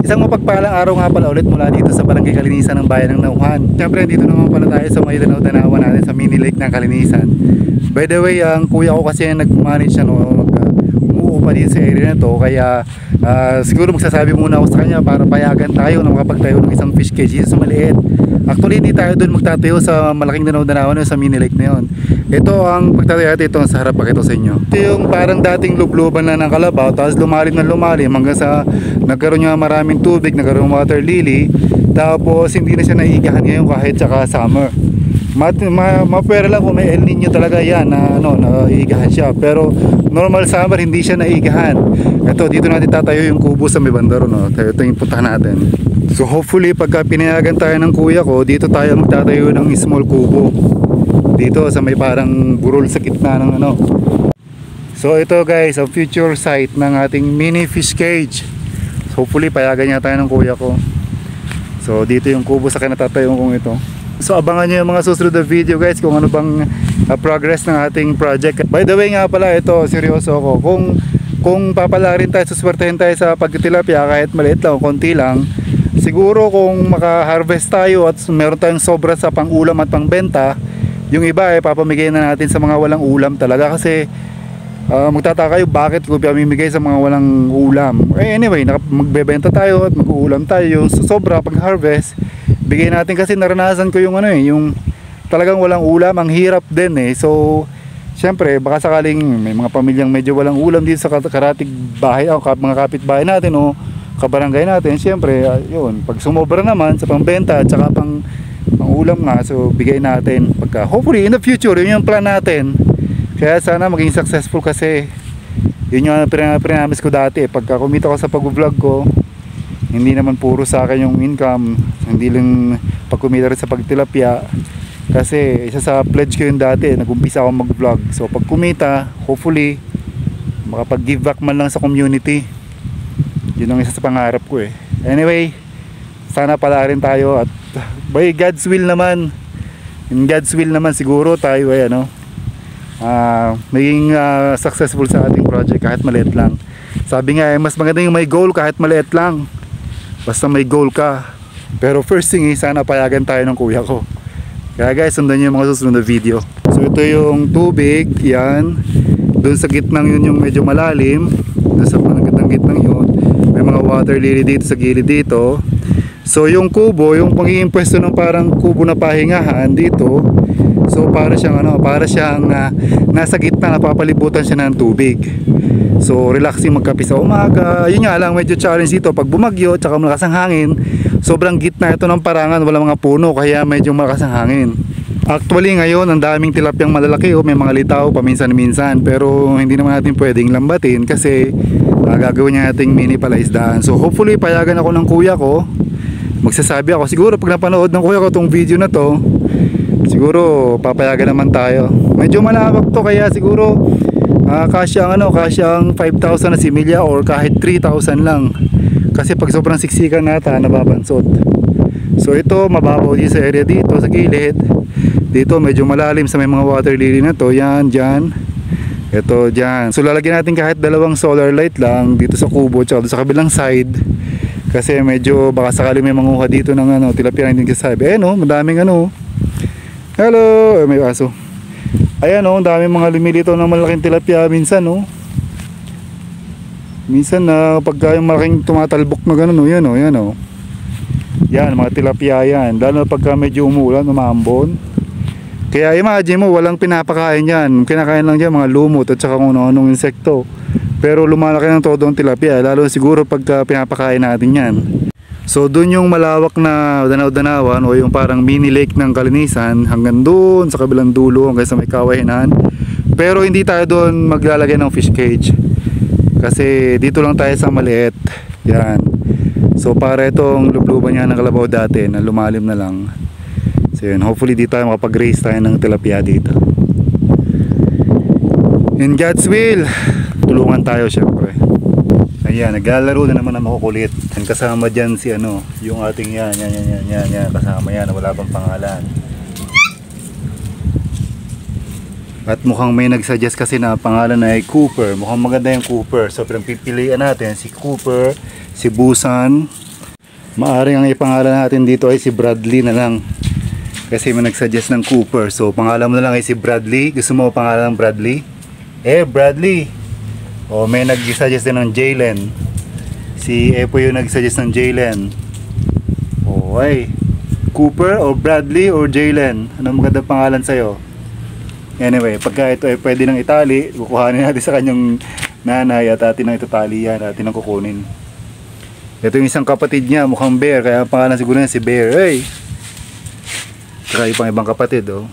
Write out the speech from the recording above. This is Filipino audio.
Isang mapagpalang araw nga pala ulit mula dito sa Barangay Kalinisan ng Bayan ng Nauhan. Siyempre dito naman pala tayo sa may Danaw-Danawan natin sa mini lake ng Kalinisan. By the way, ang kuya ko kasi nag-manage umuupa dito sa area na to. Kaya siguro magsasabi muna ako sa kanya para payagan tayo na makapagtayo ng isang fish cage dito sa maliit. Actually hindi tayo doon magtatayo sa malaking Danaw-Danawan sa mini lake na yun. Ito ang pagtatayo natin, ito sa harap, pakita sa inyo. Ito yung parang dating lubluban na ng kalabaw, tapos lumalim na lumalim hanggang sa nagkaroon niya maraming tubig, nagkaroon water lily. Tapos hindi na siya naiigahan ngayon kahit saka summer. Mapwera lang kung may El Nino talaga yan na naiigahan siya. Pero normal summer hindi siya naiigahan. Ito, dito natin tatayo yung kubo sa may bandaro, no? Ito yung puntahan natin. So hopefully pagka pinayagan tayo ng kuya ko, dito tayo magtatayo ng small kubo. Dito sa may parang burol sa gitna ng So ito guys, ang future site ng ating mini fish cage. So, hopefully payagan niya tayo ng kuya ko. So dito yung kubo sa kinatatayo kong ito. So abangan nyo yung mga susunod na video guys kung ano bang progress ng ating project. By the way nga pala, ito seryoso ako. Kung papalarin tayo, suswertehin tayo sa pagtitilapia kahit maliit lang o konti lang, siguro kung maka-harvest tayo at meron tayong sobra sa pang-ulam at pang-benta, yung iba papamigay na natin sa mga walang ulam talaga. Kasi magtataka kayo bakit ko pamimigay sa mga walang ulam. Anyway, magbebenta tayo at mag-uulam tayo. Yung sobra pag-harvest, bigay natin kasi naranasan ko yung yung talagang walang ulam, ang hirap din So syempre baka sakaling may mga pamilyang medyo walang ulam dito sa karatig bahay o mga kapitbahay natin o kabarangay natin. Syempre yun, pag sumobra naman sa pangbenta at saka pang ulam nga, so bigay natin pagka hopefully in the future. Yun yung plan natin, kaya sana maging successful kasi yun yung pinamis ko dati. Pagka kumita ko sa pag-vlog ko, hindi naman puro sa akin yung income, hindi lang pagkumita rin sa pagtilapia. Kasi isa sa pledge ko yun dati, nag-umpisa ako mag-vlog. So pag kumita, hopefully makapag-give back man lang sa community. Yun ang isa sa pangarap ko Anyway, sana pala rin tayo at by God's will naman, in God's will naman siguro tayo maging successful sa ating project kahit maliit lang. Sabi nga mas maganda yung may goal kahit maliit lang, basta may goal ka. Pero first thing sana payagan tayo ng kuya ko. Kaya guys, sundan nyo yung mga susunod na video. So ito yung tubig, yan. Doon sa gitnang yun yung medyo malalim. Doon sa gitnang yun, may mga water lily dito sa gilid dito. So yung kubo, yung pangingin pwesto ng parang kubo na pahingahan dito. So para siyang nasa gitna, napapalibutan siya ng tubig. So relaxing magkape sa umaga. Yun nga lang, medyo challenge dito pag bumagyo tsaka malakas ang hangin. Sobrang gitna ito ng parangan, wala mga puno, kaya medyo malakas ang hangin. Actually ngayon ang daming tilapyang malalaki may mga litaw paminsan-minsan. Pero hindi naman natin pwedeng lambatin kasi gagawin niya nating mini palaisdaan. So hopefully payagan ako ng kuya ko. Magsasabi ako siguro pag napanood ng kuya ko tong video na to, siguro papayagan naman tayo. Medyo malawak to kaya siguro kasya ang 5,000 na similya or kahit 3,000 lang. Kasi pag sobrang siksikan nata nababansot. So ito mababaw din sa area dito sa gilid. Dito medyo malalim sa may mga water lily na to. Yan, dyan. Ito, dyan. So lalagyan natin kahit dalawang solar light lang dito sa kubo tsaka sa kabilang side. Kasi medyo baka sakali may manguha dito ng tilapia na hindi kasabi. Madaming hello, may aso. Ayan daming mga lumilito ng malaking tilapia minsan Minsan pagka yung malaking tumatalbok na gano'n yan mga tilapia yan. Lalo pagka medyo umulan, umambon. Kaya imagine mo, walang pinapakain yan. Kinakain lang dyan mga lumot at saka kung anong insekto. Pero lumalaki ng todo ang tilapia, lalo siguro pagka pinapakain natin yan. So dun yung malawak na Danaw-Danawan o yung parang mini lake ng Kalinisan hanggang dun sa kabilang dulo hanggang sa may Kawahinan. Pero hindi tayo dun maglalagay ng fish cage kasi dito lang tayo sa maliit. Yan. So para itong lubluban niya ng kalabaw dati na lumalim na lang. So yun, hopefully dito tayo makapag-raise tayo ng tilapia dito. In God's will, tulungan tayo syempre. Ayan, naglalaro na naman ang makukulit. And kasama dyan si yung ating yan, kasama yan, wala pang pangalan. At mukhang may nagsuggest kasi na pangalan na ay Cooper. Mukhang maganda yung Cooper. So pinagpipilian natin si Cooper, si Busan, Maaring ang ipangalan natin dito ay si Bradley na lang. Kasi may nagsuggest ng Cooper. So pangalan mo na lang ay si Bradley. Gusto mo pangalan ng Bradley? Bradley. O may nag-suggest din ng Jalen. Si Epo yung nag-suggest ng Jalen. O ay Cooper o Bradley o Jalen. Anong magandang pangalan sa'yo? Anyway, pagka ito ay pwede ng itali, kukuhanin natin sa kanyang nanay at atin ang itatali yan, atin ang kukunin. Ito yung isang kapatid niya, mukhang Bear, kaya ang pangalan siguro niya si Bear. Tsaka ibang kapatid, oh.